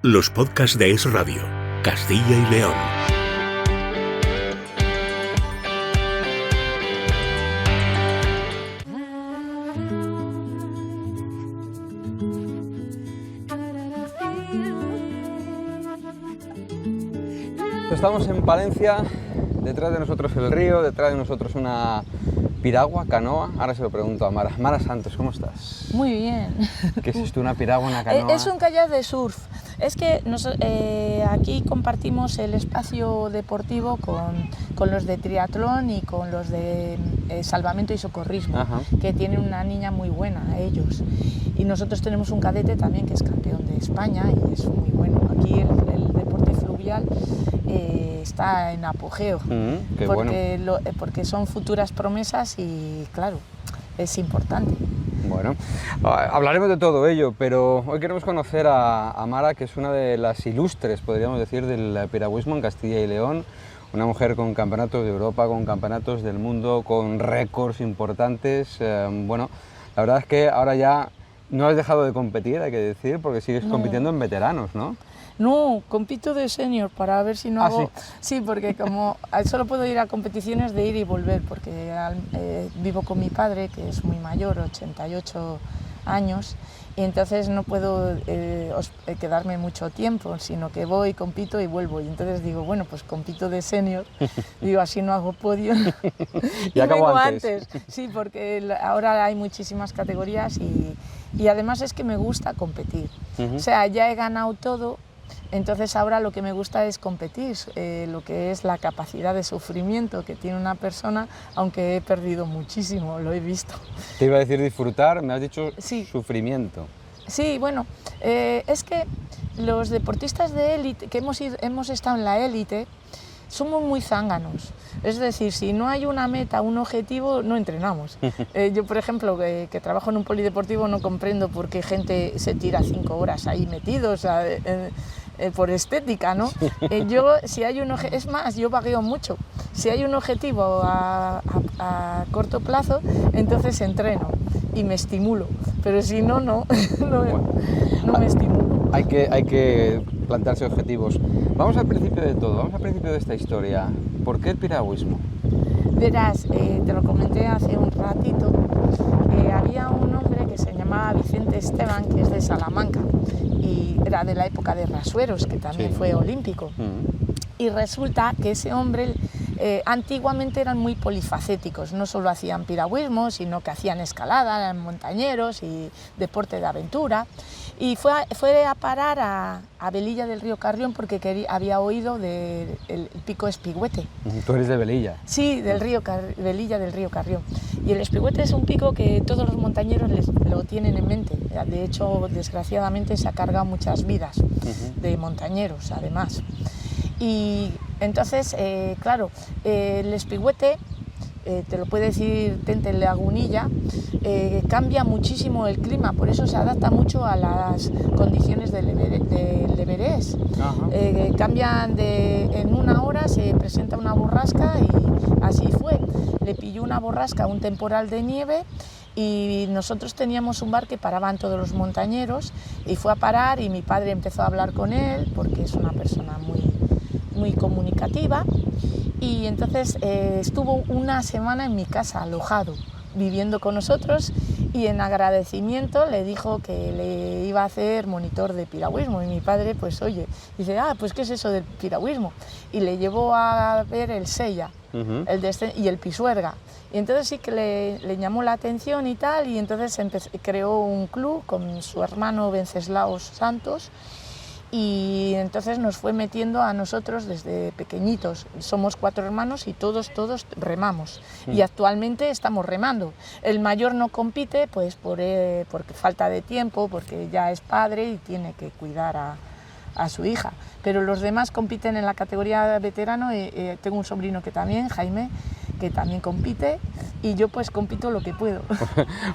Los podcasts de Es Radio, Castilla y León. Estamos en Palencia, detrás de nosotros el río, detrás de nosotros una piragua, canoa. Ahora se lo pregunto a Mara. Mara Santos, ¿cómo estás? Muy bien. ¿Qué es esto, una piragua, una canoa? Es un kayak de surf. Es que aquí compartimos el espacio deportivo con los de triatlón y con los de salvamento y socorrismo, Ajá. que tienen una niña muy buena, ellos. Y nosotros tenemos un cadete también que es campeón de España y es muy bueno. Aquí el deporte fluvial está en apogeo, Qué bueno. porque son futuras promesas y claro, es importante. Bueno, hablaremos de todo ello, pero hoy queremos conocer a Mara, que es una de las ilustres, podríamos decir, del piragüismo en Castilla y León. Una mujer con campeonatos de Europa, con campeonatos del mundo, con récords importantes. Bueno, la verdad es que ahora ya no has dejado de competir, hay que decir, porque sigues compitiendo en veteranos, ¿no? No, compito de senior para ver si no hago... Sí, porque como solo puedo ir a competiciones de ir y volver, porque vivo con mi padre, que es muy mayor, 88 años, y entonces no puedo quedarme mucho tiempo, sino que voy, compito y vuelvo. Y entonces digo, bueno, pues compito de senior, digo, así no hago podio. Y acabo vengo antes. Sí, porque ahora hay muchísimas categorías y además es que me gusta competir. O sea, ya he ganado todo. Entonces ahora lo que me gusta es competir, lo que es la capacidad de sufrimiento que tiene una persona, aunque he perdido muchísimo, lo he visto. Te iba a decir disfrutar, me has dicho Sí. sufrimiento. Sí, bueno, es que los deportistas de élite, que hemos estado en la élite, somos muy zánganos. Es decir, si no hay una meta, un objetivo, no entrenamos. Yo, por ejemplo, que trabajo en un polideportivo, no comprendo por qué gente se tira 5 horas ahí metidos por estética, ¿no? Si hay es más, yo vagueo mucho. Si hay un objetivo a corto plazo, entonces entreno y me estimulo. Pero si no, no me estimulo. Hay que plantearse objetivos. Vamos al principio de todo, vamos al principio de esta historia. ¿Por qué el piragüismo? Verás, te lo comenté hace un ratito, había un hombre que se llamaba Vicente Esteban, que es de Salamanca, y era de la época de Rasueros, que también fue olímpico. Y resulta que ese hombre antiguamente eran muy polifacéticos, no solo hacían piragüismo, sino que hacían escalada, eran montañeros y deporte de aventura. Y fue a parar a Velilla del Río Carrión porque había oído del pico Espigüete. Tú eres de Velilla. Sí, Velilla del Río Carrión. Y el Espigüete es un pico que todos los montañeros lo tienen en mente. De hecho, desgraciadamente se ha cargado muchas vidas de montañeros, además. Y entonces, claro, el Espigüete, te lo puede decir Tente Lagunilla, cambia muchísimo el clima, por eso se adapta mucho a las condiciones del Everest. Cambian en una hora, se presenta una borrasca y así fue. Le pilló una borrasca, un temporal de nieve, y nosotros teníamos un bar que paraban todos los montañeros y fue a parar y mi padre empezó a hablar con él porque es una persona muy comunicativa, y entonces estuvo una semana en mi casa alojado, viviendo con nosotros, y en agradecimiento le dijo que le iba a hacer monitor de piragüismo, y mi padre pues oye, dice, pues ¿qué es eso del piragüismo? Y le llevó a ver el Sella y el Pisuerga, y entonces sí que le llamó la atención y tal, y entonces creó un club con su hermano Wenceslao Santos. Y entonces nos fue metiendo a nosotros desde pequeñitos. Somos 4 hermanos y todos remamos. Y actualmente estamos remando. El mayor no compite pues porque falta de tiempo, porque ya es padre y tiene que cuidar a su hija. Pero los demás compiten en la categoría veterano. Tengo un sobrino que también, Jaime, que también compite, y yo pues compito lo que puedo.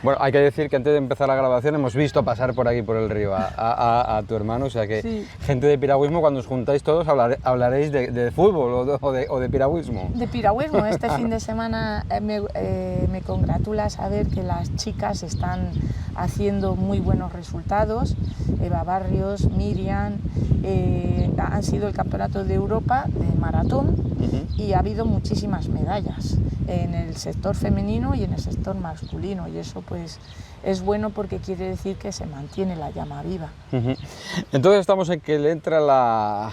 Bueno, hay que decir que antes de empezar la grabación hemos visto pasar por aquí por el río a tu hermano, o sea que Sí. gente de piragüismo, cuando os juntáis todos hablaréis de fútbol o de piragüismo. De piragüismo, este fin de semana me congratula saber que las chicas están haciendo muy buenos resultados. Eva Barrios, Miriam, han sido el Campeonato de Europa de maratón y ha habido muchísimas medallas en el sector femenino y en el sector masculino, y eso pues es bueno porque quiere decir que se mantiene la llama viva. Entonces estamos en que le entra la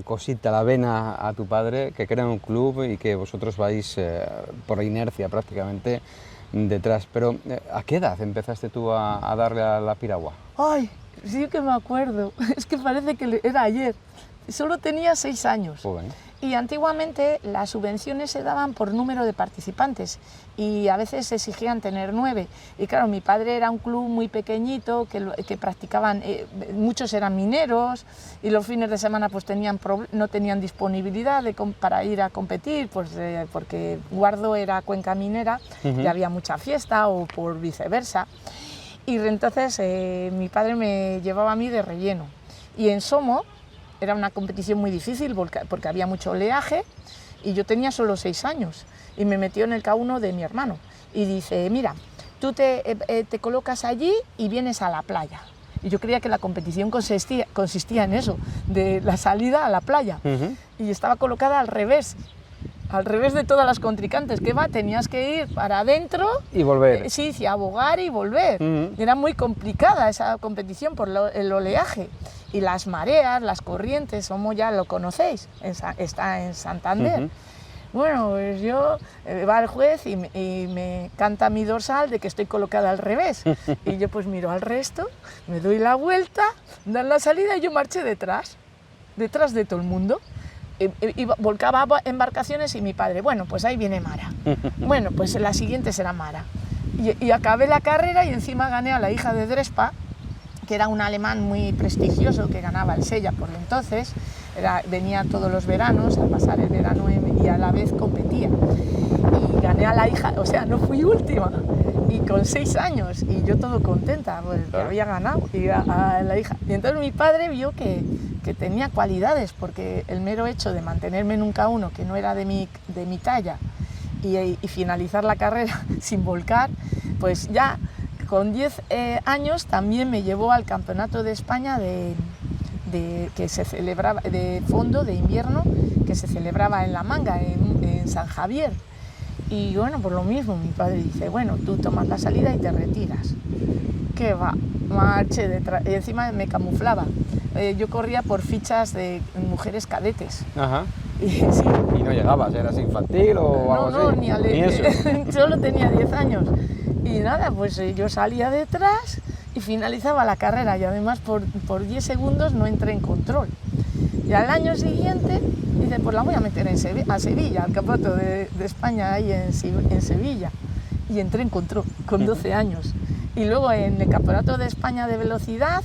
cosita, la vena a tu padre, que crea un club y que vosotros vais por inercia prácticamente detrás. Pero ¿a qué edad empezaste tú a darle a la piragua? ¡Ay! Sí que me acuerdo, es que parece que era ayer. Solo tenía 6 años. Joven. Y antiguamente las subvenciones se daban por número de participantes y a veces se exigían tener 9. Y claro, mi padre era un club muy pequeñito que practicaban, muchos eran mineros y los fines de semana pues no tenían disponibilidad para ir a competir, pues, porque Guardo era cuenca minera y había mucha fiesta, o por viceversa. Y entonces mi padre me llevaba a mí de relleno. Y en Somo era una competición muy difícil porque había mucho oleaje y yo tenía solo 6 años y me metió en el K1 de mi hermano y dice, mira, tú te colocas allí y vienes a la playa. Y yo creía que la competición consistía en eso, de la salida a la playa. Y estaba colocada al revés de todas las contrincantes, que tenías que ir para adentro y volver. Sí, abogar y volver. Era muy complicada esa competición por el oleaje y las mareas, las corrientes, como ya lo conocéis, está en Santander. Bueno, pues yo, va el juez y me canta mi dorsal de que estoy colocada al revés. Y yo pues miro al resto, me doy la vuelta, dan la salida y yo marché detrás de todo el mundo. Y volcaba embarcaciones y mi padre, bueno, pues ahí viene Mara. Bueno, pues la siguiente será Mara. Y acabé la carrera y encima gané a la hija de Drespa, que era un alemán muy prestigioso que ganaba el Sella por entonces. Venía todos los veranos a pasar el verano y a la vez competía. Y gané a la hija, o sea, no fui última. Y con 6 años, y yo todo contenta, porque había ganado y a la hija. Y entonces mi padre vio que tenía cualidades, porque el mero hecho de mantenerme en un K1 que no era de mi talla y finalizar la carrera sin volcar, pues ya con 10 años también me llevó al Campeonato de España que se celebraba, de fondo de invierno, que se celebraba en La Manga, en San Javier. Y bueno, por lo mismo, mi padre dice, bueno, tú tomas la salida y te retiras. ¿Qué va? Marché detrás, y encima me camuflaba. Yo corría por fichas de mujeres cadetes. Ajá. Y, sí. ¿Y no llegabas? ¿Eras infantil o algo así? No, ni eso. Solo tenía 10 años. Y nada, pues yo salía detrás y finalizaba la carrera. Y además por 10 segundos no entré en control. Y al año siguiente, dice, pues la voy a meter a Sevilla, al campeonato de España ahí en Sevilla. Y entré en control con 12 años. Y luego en el Campeonato de España de Velocidad,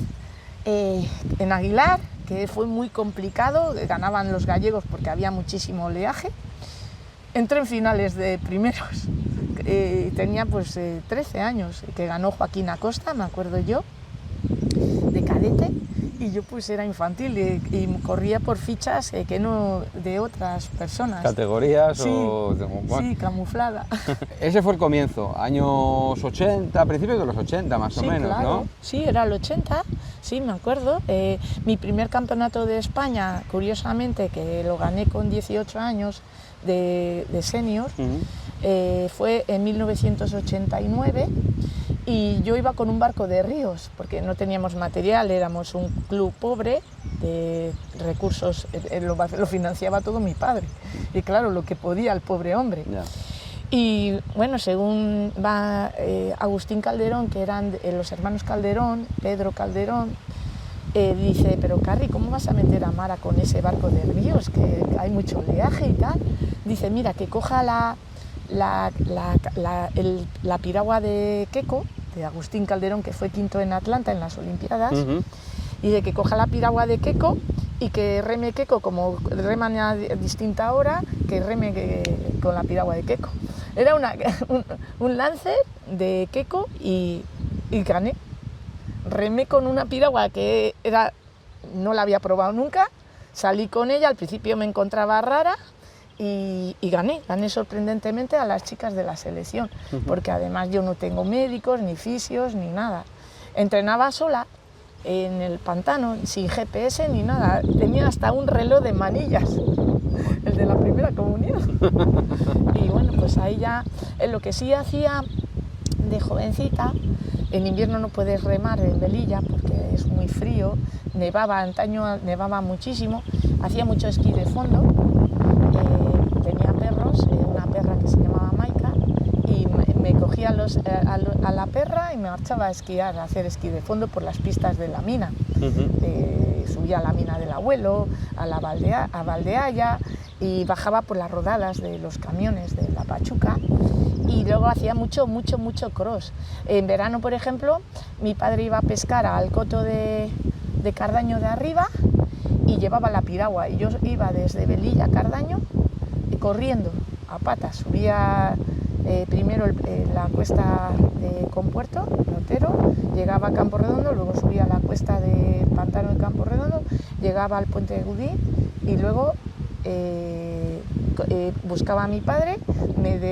en Aguilar, que fue muy complicado, ganaban los gallegos porque había muchísimo oleaje. Entré en finales de primeros, tenía pues 13 años, que ganó Joaquín Acosta, me acuerdo yo, de cadete, y yo pues era infantil y corría por fichas que no de otras personas. ¿Categorías sí, o...? Bueno. Sí, camuflada. Ese fue el comienzo, años 80, principios de los 80 más o menos, claro. ¿no? Sí, era el 80, sí, me acuerdo. Mi primer campeonato de España, curiosamente, que lo gané con 18 años de senior, fue en 1989. Y yo iba con un barco de ríos, porque no teníamos material, éramos un club pobre, de recursos, lo financiaba todo mi padre. Y claro, lo que podía el pobre hombre. Yeah. Y bueno, según va Agustín Calderón, que eran los hermanos Calderón, Pedro Calderón, dice, pero Carri, ¿cómo vas a meter a Mara con ese barco de ríos, que hay mucho oleaje y tal? Dice, mira, que coja la piragua de Queco, de Agustín Calderón, que fue quinto en Atlanta en las Olimpiadas, y de que coja la piragua de Queco y que reme Queco, como reman a distinta hora, que reme con la piragua de Queco. Era un lance de Queco y gané. Remé con una piragua que no la había probado nunca, salí con ella, al principio me encontraba rara, y gané sorprendentemente a las chicas de la selección, porque además yo no tengo médicos, ni fisios, ni nada. Entrenaba sola en el pantano, sin GPS ni nada. Tenía hasta un reloj de manillas, el de la primera comunión. Y bueno, pues ahí ya, lo que sí hacía de jovencita, en invierno no puedes remar en Velilla porque es muy frío, nevaba, antaño nevaba muchísimo, hacía mucho esquí de fondo, tenía perros, una perra que se llamaba Maika, y me cogía a la perra y me marchaba a esquiar, a hacer esquí de fondo por las pistas de la mina. Subía a la mina del abuelo, a Valdeaya, y bajaba por las rodadas de los camiones de la Pachuca, y luego hacía mucho cross. En verano, por ejemplo, mi padre iba a pescar al coto de Cardaño de arriba y llevaba la piragua, y yo iba desde Velilla a Cardaño corriendo a patas. Subía primero la cuesta de Compuerto, Otero, llegaba a Campo Redondo, luego subía la cuesta de Pantano de Campo Redondo, llegaba al puente de Gudín y luego buscaba a mi padre,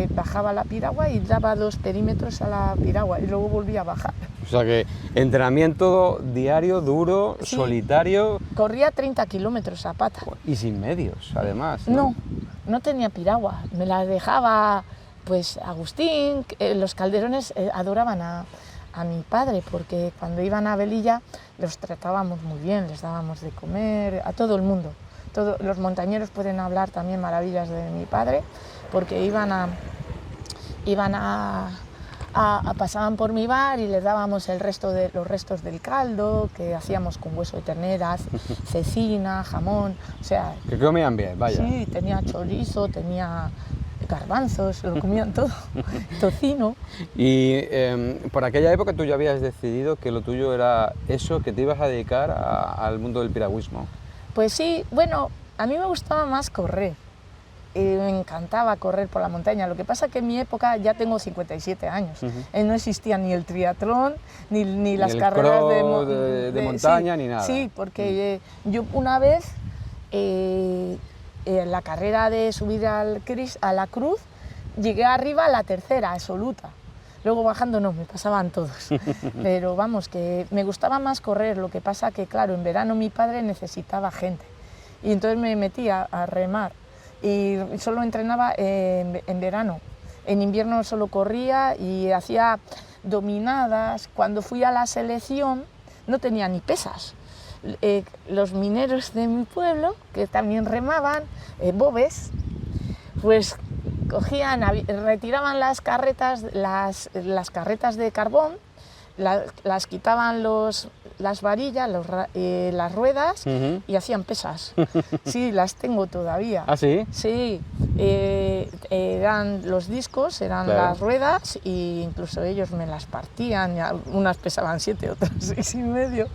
bajaba la piragua y daba 2 perímetros a la piragua y luego volvía a bajar. O sea que entrenamiento diario, duro, Sí. Solitario. Corría 30 kilómetros a pata. Y sin medios, además. No tenía piragua, me la dejaba pues Agustín. Los Calderones adoraban a mi padre porque cuando iban a Velilla los tratábamos muy bien, les dábamos de comer, a todo el mundo. Los montañeros pueden hablar también maravillas de mi padre porque pasaban por mi bar y les dábamos los restos del caldo que hacíamos con hueso de ternera, cecina, jamón, o sea... Que comían bien, vaya. Sí, tenía chorizo, tenía garbanzos, lo comían todo, tocino. Y por aquella época tú ya habías decidido que lo tuyo era eso, que te ibas a dedicar al mundo del piragüismo. Pues sí, bueno, a mí me gustaba más correr. Me encantaba correr por la montaña. Lo que pasa es que en mi época ya tengo 57 años. No existía ni el triatlón, ni las carreras de montaña, sí, ni nada. Sí, porque yo una vez, la carrera de subir a la cruz, llegué arriba a la tercera, absoluta. Luego bajando no, me pasaban todos. Pero vamos, que me gustaba más correr. Lo que pasa que, claro, en verano mi padre necesitaba gente. Y entonces me metía a remar. Y solo entrenaba en verano. En invierno solo corría y hacía dominadas. Cuando fui a la selección no tenía ni pesas. Los mineros de mi pueblo, que también remaban, bobes, pues retiraban las carretas de carbón, las quitaban las varillas, las ruedas y hacían pesas. Sí, las tengo todavía. ¿Ah, sí? Sí, eran los discos, eran claro. Las ruedas, e incluso ellos me las partían, unas pesaban 7, otras 6,5.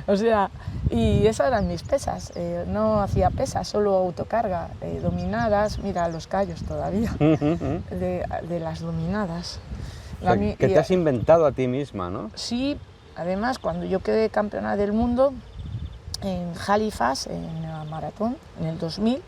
O sea, y esas eran mis pesas. No hacía pesas, solo autocarga, dominadas, mira los callos todavía, de las dominadas. O sea, que te has inventado a ti misma, ¿no? Sí, además cuando yo quedé campeona del mundo en Halifax, en la maratón, en el 2000,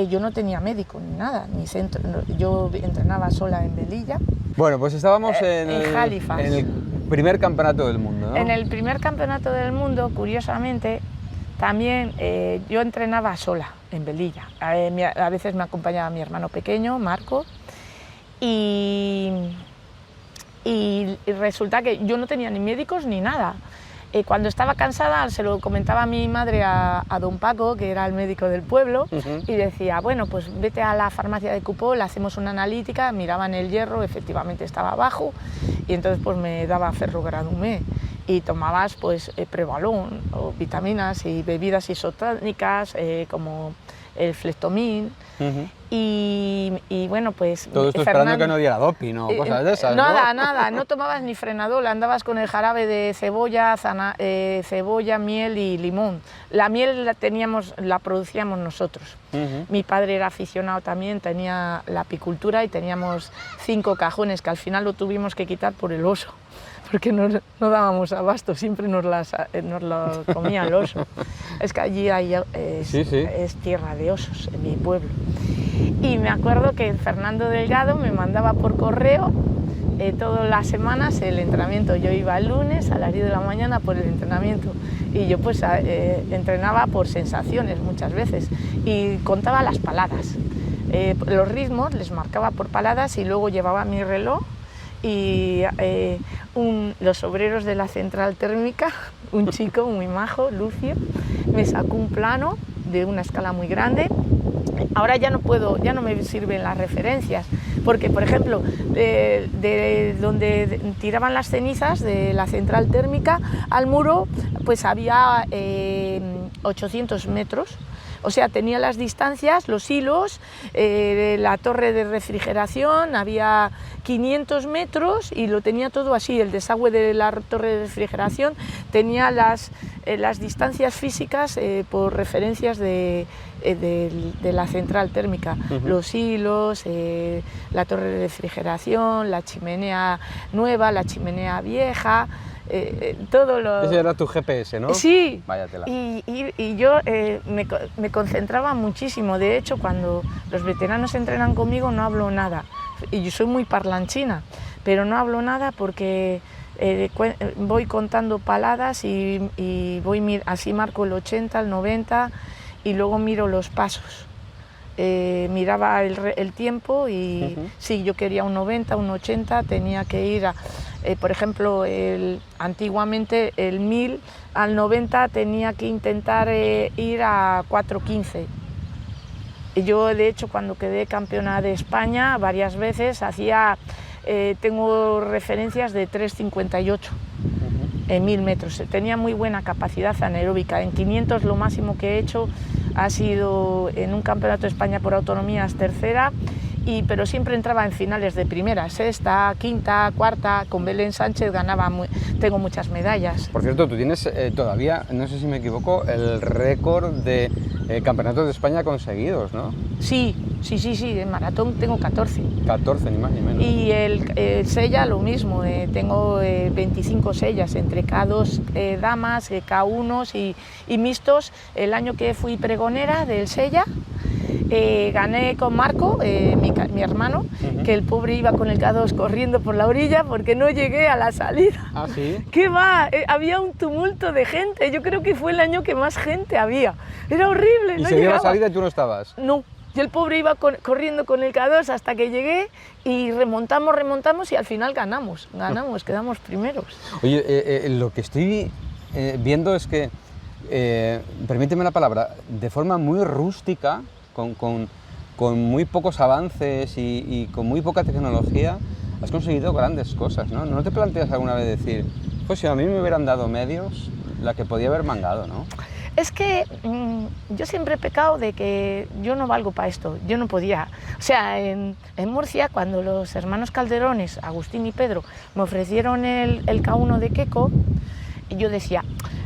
yo no tenía médico ni nada, ni centro, yo entrenaba sola en Velilla. Bueno, pues estábamos en Halifax. En el primer campeonato del mundo, ¿no? En el primer campeonato del mundo, curiosamente, también yo entrenaba sola en Velilla. A veces me acompañaba mi hermano pequeño, Marco, y resulta que yo no tenía ni médicos ni nada. Cuando estaba cansada se lo comentaba a mi madre, a don Paco, que era el médico del pueblo, y decía, bueno, pues vete a la farmacia de Cupó, le hacemos una analítica, miraban el hierro, efectivamente estaba bajo, y entonces pues me daba ferrogradumé, y tomabas pues Prevalón, o vitaminas y bebidas isotónicas, como el Flectomín, y bueno, pues... Todo esto esperando que no diera doping o cosas de esas, nada, ¿no? Nada, no tomabas ni Frenadol, andabas con el jarabe de cebolla, cebolla, miel y limón. La miel la producíamos nosotros. Mi padre era aficionado también, tenía la apicultura y teníamos 5 cajones que al final lo tuvimos que quitar por el oso, porque no dábamos abasto, siempre nos lo comía el oso. Es que allí es tierra de osos, en mi pueblo. Y me acuerdo que Fernando Delgado me mandaba por correo todas las semanas el entrenamiento. Yo iba el lunes a las 10 de la mañana por el entrenamiento y yo pues entrenaba por sensaciones muchas veces y contaba las paladas. Los ritmos les marcaba por paladas y luego llevaba mi reloj y los obreros de la central térmica, un chico muy majo, Lucio, me sacó un plano de una escala muy grande. Ahora ya no me sirven las referencias, porque por ejemplo, de donde tiraban las cenizas de la central térmica al muro, pues había 800 metros. O sea, tenía las distancias, los hilos, la torre de refrigeración, había 500 metros y lo tenía todo así. El desagüe de la torre de refrigeración tenía las distancias físicas por referencias de la central térmica. Los hilos, la torre de refrigeración, la chimenea nueva, la chimenea vieja. Todo lo... Ese era tu GPS, ¿no? Sí, Váyatela. y yo me concentraba muchísimo. De hecho, cuando los veteranos entrenan conmigo no hablo nada. Y yo soy muy parlanchina, pero no hablo nada porque voy contando paladas y así marco el 80, el 90 y luego miro los pasos. Miraba el tiempo y si yo quería un 90, un 80, tenía que ir a... por ejemplo, antiguamente el 1000 al 90 tenía que intentar ir a 4:15. Yo, de hecho, cuando quedé campeona de España varias veces, tengo referencias de 3:58 en 1000 metros. Tenía muy buena capacidad anaeróbica. En 500 lo máximo que he hecho ha sido en un campeonato de España por autonomías tercera, pero siempre entraba en finales de primera, sexta, quinta, cuarta. Con Belén Sánchez tengo muchas medallas. Por cierto, tú tienes todavía, no sé si me equivoco, el récord de campeonatos de España conseguidos, ¿no? Sí, en maratón tengo 14. 14, ni más ni menos. Y el sella lo mismo, tengo 25 sellas entre K2 damas, K1 y mixtos. El año que fui pregonera del sella, gané con Marco, mi hermano, que el pobre iba con el K2 corriendo por la orilla porque no llegué a la salida. ¿Ah, sí? ¿Qué va? Había un tumulto de gente, yo creo que fue el año que más gente había. Era horrible, ¿Y no se dio la llegaba. salida y tú no estabas? No. Y el pobre iba corriendo con el K2 hasta que llegué y remontamos y al final ganamos, quedamos primeros. Oye, lo que estoy viendo es que, permíteme la palabra, de forma muy rústica, con muy pocos avances y con muy poca tecnología, has conseguido grandes cosas, ¿no? ¿No te planteas alguna vez decir, pues si a mí me hubieran dado medios, la que podía haber mangado, ¿no? Es que yo siempre he pecado de que yo no valgo para esto, yo no podía. O sea, en Murcia, cuando los hermanos Calderones, Agustín y Pedro, me ofrecieron el K1 de Queco, yo decía,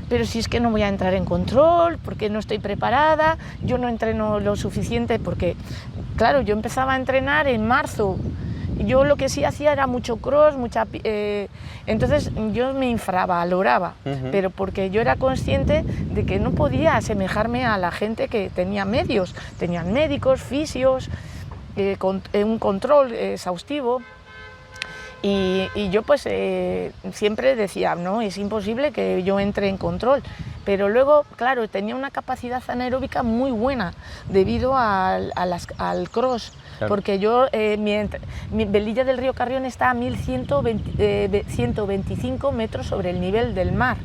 pero si es que no voy a entrar en control, porque no estoy preparada, yo no entreno lo suficiente, porque, claro, yo empezaba a entrenar en marzo. Yo lo que sí hacía era mucho cross, entonces yo me infravaloraba, pero porque yo era consciente de que no podía asemejarme a la gente que tenía medios, tenían médicos, fisios, un control exhaustivo. Y yo pues siempre decía, no, es imposible que yo entre en control, pero luego, claro, tenía una capacidad anaeróbica muy buena debido al cross. Claro. Porque yo, mi Velilla del Río Carrión está a 1.125 metros sobre el nivel del mar.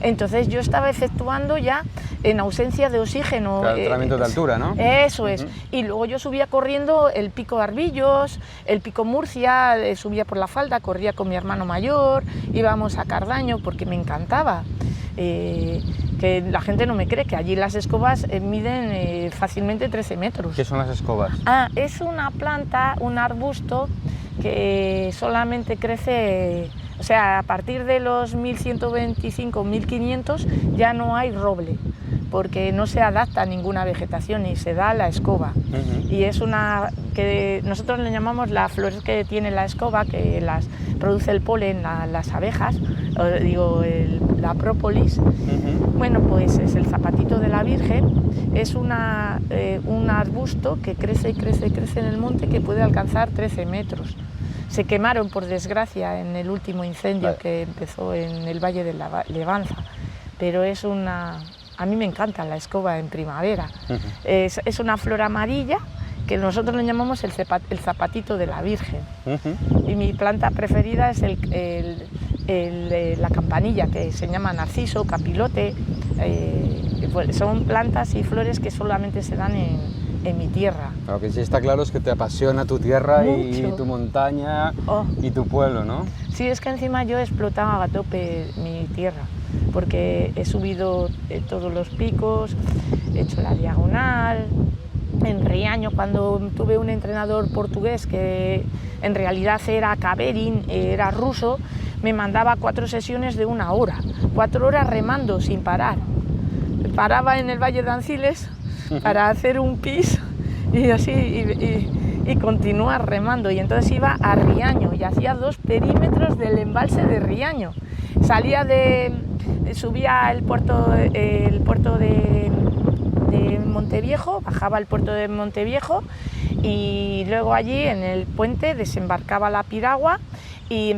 Entonces yo estaba efectuando ya en ausencia de oxígeno. Claro, entrenamiento de altura, ¿no? Eso es. Y luego yo subía corriendo el pico Arbillos, el pico Murcia, subía por la falda, corría con mi hermano mayor, íbamos a Cardaño porque me encantaba. Que la gente no me cree, que allí las escobas miden fácilmente 13 metros. ¿Qué son las escobas? Es una planta, un arbusto que solamente crece, o sea, a partir de los 1125, 1500 ya no hay roble, porque no se adapta a ninguna vegetación y se da la escoba. Y es una que nosotros le llamamos la flor que tiene la escoba, que las produce el polen, las abejas, la própolis. Bueno, pues es el zapatito de la Virgen, es un arbusto que crece y crece y crece en el monte, que puede alcanzar 13 metros. Se quemaron, por desgracia, en el último incendio Vale. que empezó en el Valle de la Levanza, pero es una... A mí me encanta la escoba en primavera. Es una flor amarilla que nosotros le llamamos el zapatito de la Virgen. Y mi planta preferida es la campanilla, que se llama narciso, capilote. Pues son plantas y flores que solamente se dan en mi tierra. Lo que sí está claro es que te apasiona tu tierra y Mucho. tu montaña y tu pueblo, ¿no? Sí, es que encima yo he explotado a tope mi tierra, porque he subido todos los picos, he hecho la diagonal. En Riaño, cuando tuve un entrenador portugués que en realidad era Kaverin, era ruso, me mandaba 4 sesiones de 1 hora, 4 horas remando sin parar. Paraba en el Valle de Anciles para hacer un pis y así y continuar remando, y entonces iba a Riaño y hacía 2 perímetros del embalse de Riaño. Subía al puerto de Monteviejo, bajaba al puerto de Monteviejo y luego allí en el puente desembarcaba la piragua y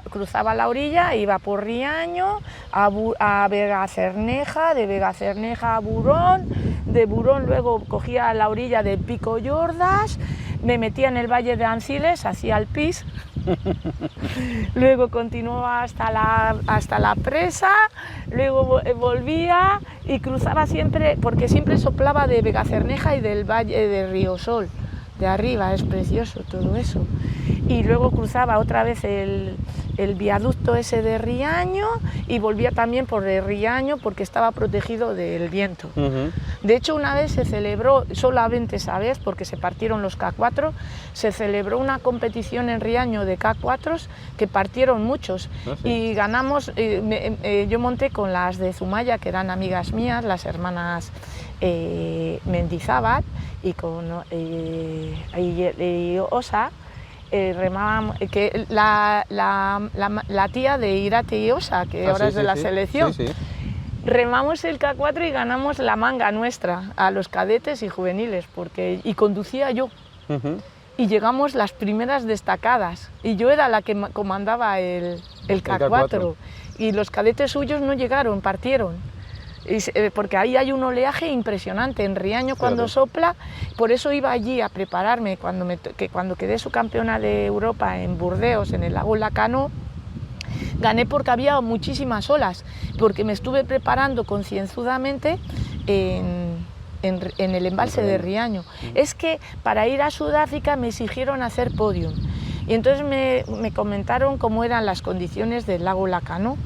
cruzaba la orilla, iba por Riaño a Vegacerneja, de Vegacerneja a Burón, de Burón luego cogía la orilla del Pico Llordas, me metía en el Valle de Anciles, hacía el pis, luego continuaba hasta la presa, luego volvía y cruzaba siempre, porque siempre soplaba de Vegacerneja y del Valle de Riosol, de arriba, es precioso todo eso. Y luego cruzaba otra vez el viaducto ese de Riaño y volvía también por el Riaño porque estaba protegido del viento. De hecho, una vez se celebró, solamente esa vez, porque se partieron los K4, se celebró una competición en Riaño de K4s que partieron muchos. Y ganamos, yo monté con las de Zumaya, que eran amigas mías, las hermanas Mendizábal y con Osa. Remábamos, que la tía de Irati y Osa, que ahora es de la selección, remamos el K4 y ganamos la manga nuestra a los cadetes y juveniles, y conducía yo. Y llegamos las primeras destacadas, y yo era la que comandaba el K4, y los cadetes suyos no llegaron, partieron. Porque ahí hay un oleaje impresionante en Riaño cuando sopla, por eso iba allí a prepararme cuando quedé subcampeona de Europa en Burdeos, en el lago Lacano. Gané porque había muchísimas olas, porque me estuve preparando concienzudamente en el embalse de Riaño. Es que para ir a Sudáfrica me exigieron hacer podium, y entonces me comentaron cómo eran las condiciones del lago Lacano.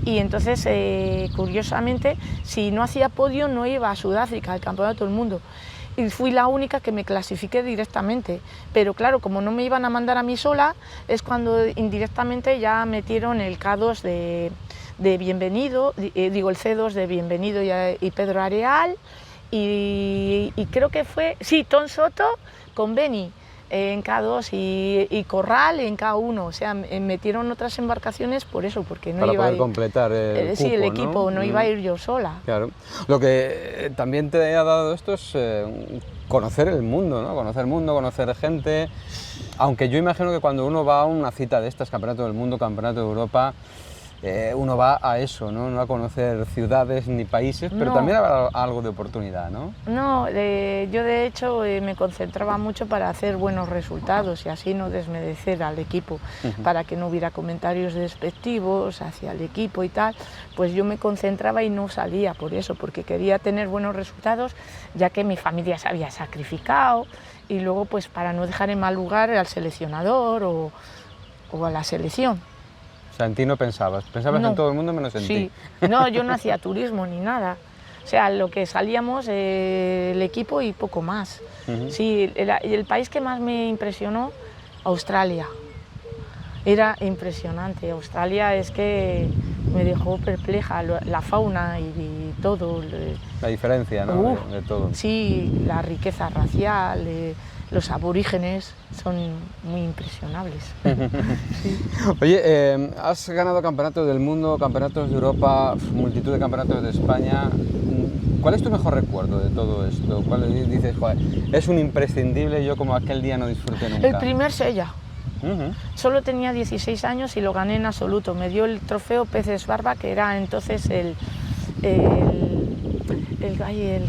Y entonces, curiosamente, si no hacía podio no iba a Sudáfrica, al Campeonato del Mundo. Y fui la única que me clasifiqué directamente. Pero claro, como no me iban a mandar a mí sola, es cuando indirectamente ya metieron el K2 de Bienvenido, el C2 de Bienvenido y Pedro Areal. Y creo que fue, Tom Soto con Beni en K2 y Corral en K1, o sea, metieron otras embarcaciones por eso, porque no para iba poder a ir, completar el cupo, sí, el equipo, no iba a ir yo sola. Claro. Lo que también te ha dado esto es conocer el mundo, ¿no? Conocer el mundo, conocer gente, aunque yo imagino que cuando uno va a una cita de estas, Campeonato del Mundo, Campeonato de Europa, uno va a eso, ¿no? No a conocer ciudades ni países, pero también a algo de oportunidad, ¿no? No, yo de hecho me concentraba mucho para hacer buenos resultados y así no desmerecer al equipo, para que no hubiera comentarios despectivos hacia el equipo y tal, pues yo me concentraba y no salía por eso, porque quería tener buenos resultados, ya que mi familia se había sacrificado, y luego pues para no dejar en mal lugar al seleccionador o a la selección. O sea, en ti no pensabas en todo el mundo menos en ti. No, yo no hacía turismo ni nada. O sea, lo que salíamos, el equipo y poco más. Sí, el país que más me impresionó, Australia. Era impresionante. Australia es que me dejó perpleja, la fauna y todo. La diferencia, ¿no? De todo. Sí, la riqueza racial, los aborígenes son muy impresionables. Sí. Oye, has ganado campeonatos del mundo, campeonatos de Europa, multitud de campeonatos de España. ¿Cuál es tu mejor recuerdo de todo esto? ¿Cuál dices, joder, es un imprescindible, yo como aquel día no disfruté nunca? El primer Sella. Solo tenía 16 años y lo gané en absoluto. Me dio el trofeo Peces Barba, que era entonces el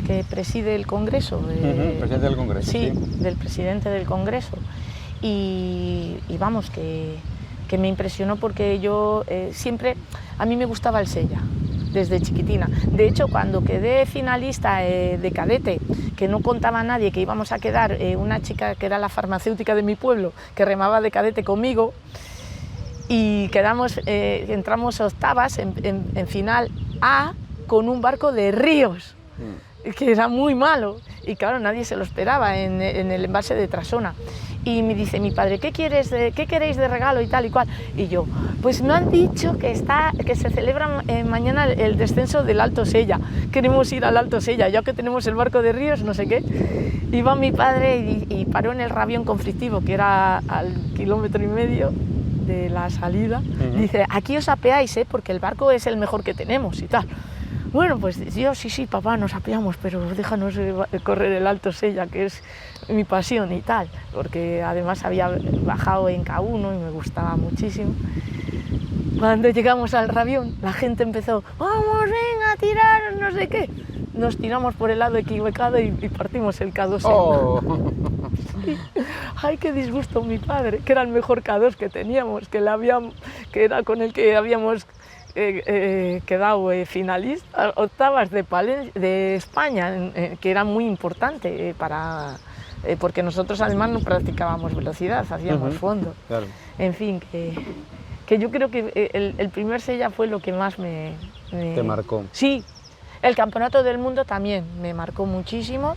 que preside el Congreso. Presidente del Congreso. Sí, del presidente del Congreso. Y vamos, que me impresionó porque yo siempre, a mí me gustaba el sella, desde chiquitina. De hecho, cuando quedé finalista de cadete, que no contaba a nadie que íbamos a quedar, una chica que era la farmacéutica de mi pueblo, que remaba de cadete conmigo, y entramos octavas en final A con un barco de Ríos, que era muy malo, y claro, nadie se lo esperaba en el embalse de Trasona. Y me dice mi padre, ¿qué queréis de regalo y tal y cual? Y yo, pues me han dicho que se celebra mañana el descenso del Alto Sella, queremos ir al Alto Sella, ya que tenemos el barco de Ríos, no sé qué. Iba mi padre y paró en el rabión conflictivo, que era al 1,5 kilómetros de la salida. Dice, aquí os apeáis, porque el barco es el mejor que tenemos y tal. Bueno, pues yo, sí, papá, nos apeamos, pero déjanos correr el Alto Sella, que es mi pasión y tal, porque además había bajado en K1 y me gustaba muchísimo. Cuando llegamos al rabión, la gente empezó, vamos, venga, a tirar, no sé qué. Nos tiramos por el lado equivocado y partimos el K2. Oh. Ay, qué disgusto mi padre, que era el mejor K2 que teníamos, que era con el que habíamos quedado finalista, octavas de España, que era muy importante porque nosotros además no practicábamos velocidad, hacíamos fondo. Claro. En fin, que yo creo que el primer sella fue lo que más Te marcó. Sí, el campeonato del mundo también me marcó muchísimo,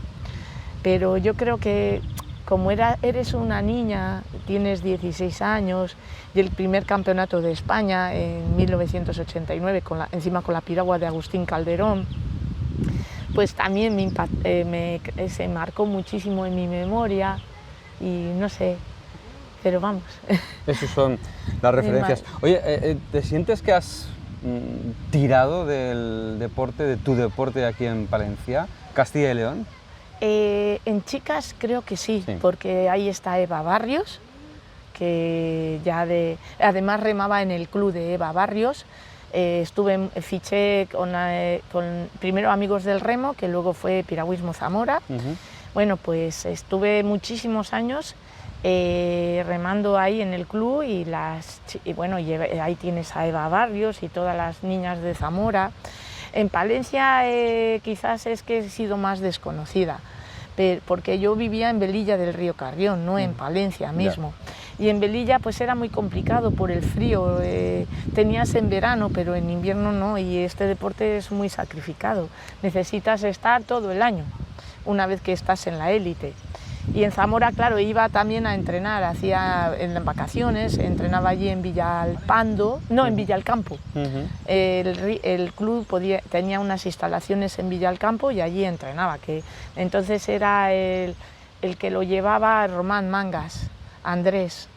pero yo creo que como eres una niña, tienes 16 años, y el primer campeonato de España en 1989, encima con la piragua de Agustín Calderón, pues también se marcó muchísimo en mi memoria y no sé, pero vamos. Esas son las referencias. Oye, ¿te sientes que has tirado del deporte, de tu deporte aquí en Palencia, Castilla y León? En chicas creo que sí, porque ahí está Eva Barrios, que además remaba en el club de Eva Barrios. Fiché con primero Amigos del Remo, que luego fue Piragüismo Zamora. Bueno, pues estuve muchísimos años remando ahí en el club y bueno, ahí tienes a Eva Barrios y todas las niñas de Zamora. En Palencia quizás es que he sido más desconocida, porque yo vivía en Velilla del Río Carrión, no en Palencia mismo. Y en Velilla pues era muy complicado por el frío, tenías en verano pero en invierno no, y este deporte es muy sacrificado, necesitas estar todo el año, una vez que estás en la élite. Y en Zamora, claro, iba también a entrenar, en vacaciones, entrenaba allí en Villalpando, no, en Villalcampo. El club tenía unas instalaciones en Villalcampo y allí entrenaba, que entonces era el que lo llevaba Román Mangas, Andrés.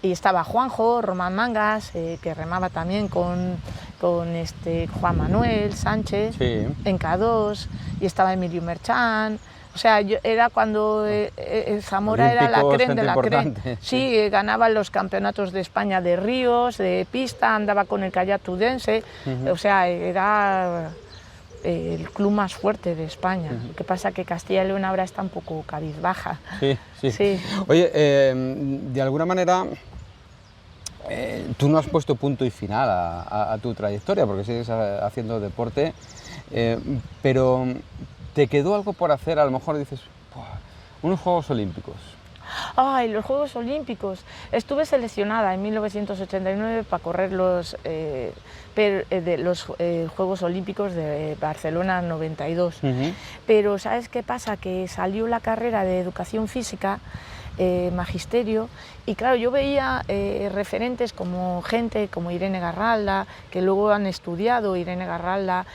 Y estaba Juanjo, Román Mangas, que remaba también con Juan Manuel Sánchez, en K2, y estaba Emilio Merchán. O sea, era cuando Zamora era la creen de la creen. Sí, ganaba los campeonatos de España de ríos, de pista, andaba con el kayak tudense. O sea, era el club más fuerte de España. Lo que pasa es que Castilla y León ahora está un poco cabizbaja. Sí. Oye, de alguna manera, tú no has puesto punto y final a tu trayectoria, porque sigues haciendo deporte, pero ¿te quedó algo por hacer? A lo mejor dices, unos Juegos Olímpicos. Ay, los Juegos Olímpicos. Estuve seleccionada en 1989 para correr los Juegos Olímpicos de Barcelona 92. Pero ¿sabes qué pasa? Que salió la carrera de Educación Física, Magisterio, y claro, yo veía referentes como gente como Irene Garralda, que luego han estudiado, Irene Garralda,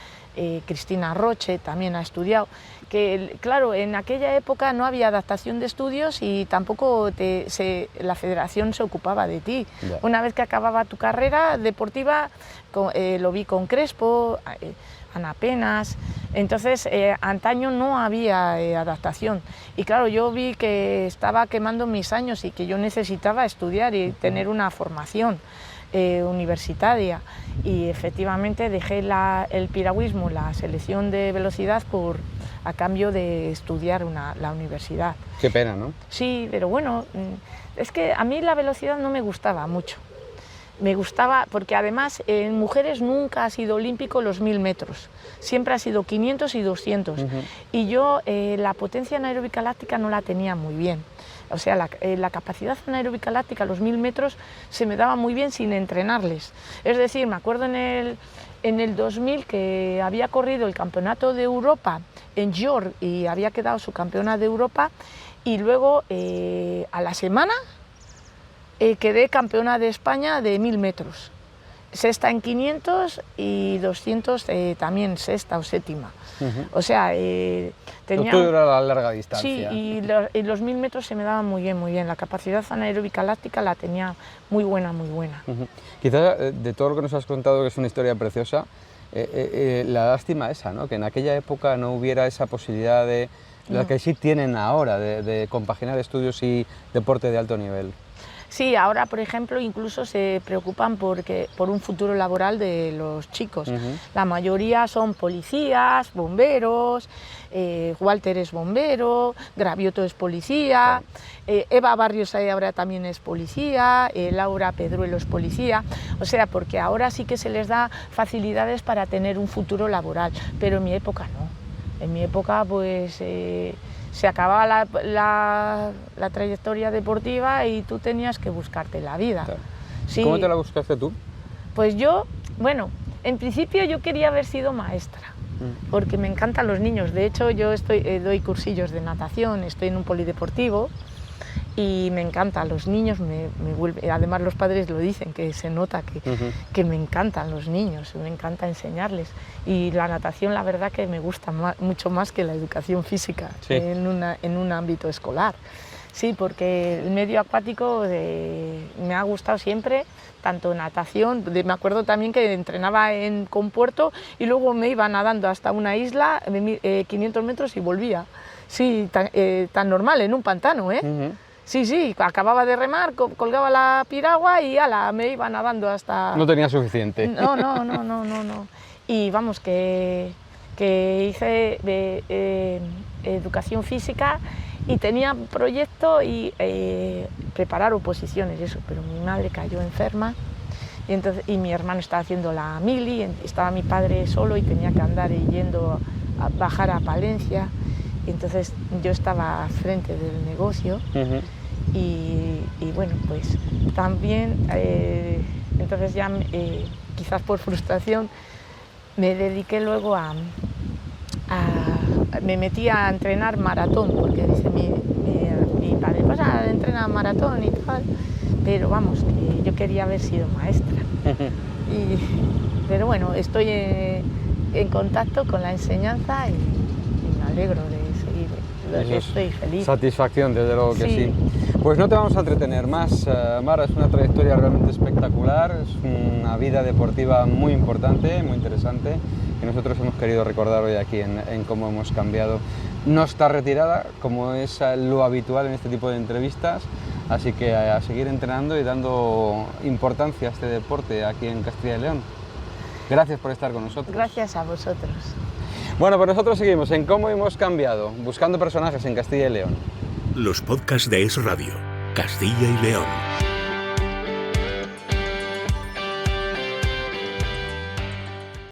Cristina Roche también ha estudiado, que claro, en aquella época no había adaptación de estudios y tampoco la federación se ocupaba de ti. Una vez que acababa tu carrera deportiva, lo vi con Crespo, apenas. Entonces, antaño no había adaptación. Y claro, yo vi que estaba quemando mis años y que yo necesitaba estudiar y tener una formación universitaria. Y efectivamente dejé el piragüismo, la selección de velocidad, a cambio de estudiar la universidad. Qué pena, ¿no? Sí, pero bueno, es que a mí la velocidad no me gustaba mucho. Me gustaba porque además en mujeres nunca ha sido olímpico los 1000 metros, siempre ha sido 500 y 200. Y yo la potencia anaeróbica láctica no la tenía muy bien. O sea, la capacidad anaeróbica láctica, los 1000 metros, se me daba muy bien sin entrenarles. Es decir, me acuerdo en el 2000 que había corrido el Campeonato de Europa en York y había quedado subcampeona de Europa, y luego a la semana quedé campeona de España de 1000 metros. Sexta en 500 y 200 también sexta o séptima. O sea, tenía... Todo era la larga distancia. Sí, y los 1000 metros se me daban muy bien, muy bien. La capacidad anaeróbica láctica la tenía muy buena, muy buena. Quizás de todo lo que nos has contado, que es una historia preciosa, la lástima esa, ¿no? Que en aquella época no hubiera esa posibilidad de la que sí tienen ahora, de compaginar estudios y deporte de alto nivel. Sí, ahora, por ejemplo, incluso se preocupan por un futuro laboral de los chicos. La mayoría son policías, bomberos, Walter es bombero, Gravioto es policía, Eva Barrios ahora también es policía, Laura Pedruelo es policía. O sea, porque ahora sí que se les da facilidades para tener un futuro laboral, pero en mi época no. En mi época, pues... se acababa la trayectoria deportiva y tú tenías que buscarte la vida. Claro. Sí. ¿Cómo te la buscaste tú? Pues yo, bueno, en principio yo quería haber sido maestra, porque me encantan los niños. De hecho, yo doy cursillos de natación, estoy en un polideportivo y me encantan los niños, además los padres lo dicen, que se nota que me encantan los niños, me encanta enseñarles, y la natación la verdad que me gusta mucho más que la educación física, sí, en un ámbito escolar. Sí, porque el medio acuático me ha gustado siempre, tanto natación, me acuerdo también que entrenaba en Compuerto y luego me iba nadando hasta una isla, 500 metros y volvía. Sí, tan normal, en un pantano, ¿eh? Sí, acababa de remar, colgaba la piragua y me iba nadando hasta... No tenía suficiente. No. Y vamos, que hice educación física y tenía proyecto y preparar oposiciones y eso, pero mi madre cayó enferma y mi hermano estaba haciendo la mili, estaba mi padre solo y tenía que andar yendo a bajar a Palencia. Y entonces yo estaba frente del negocio y bueno, pues también, entonces ya quizás por frustración me dediqué luego me metí a entrenar maratón, porque dice mi padre, pues entrena maratón y tal, pero vamos, que yo quería haber sido maestra. Pero bueno, estoy en contacto con la enseñanza y me alegro de seguir, estoy feliz. Satisfacción, desde luego que sí. Pues no te vamos a entretener más, Mara, es una trayectoria realmente espectacular, es una vida deportiva muy importante, muy interesante, que nosotros hemos querido recordar hoy aquí en Cómo hemos cambiado. No está retirada, como es lo habitual en este tipo de entrevistas, así que a seguir entrenando y dando importancia a este deporte aquí en Castilla y León. Gracias por estar con nosotros. Gracias a vosotros. Bueno, pues nosotros seguimos en Cómo hemos cambiado, buscando personajes en Castilla y León. Los podcasts de Es Radio, Castilla y León.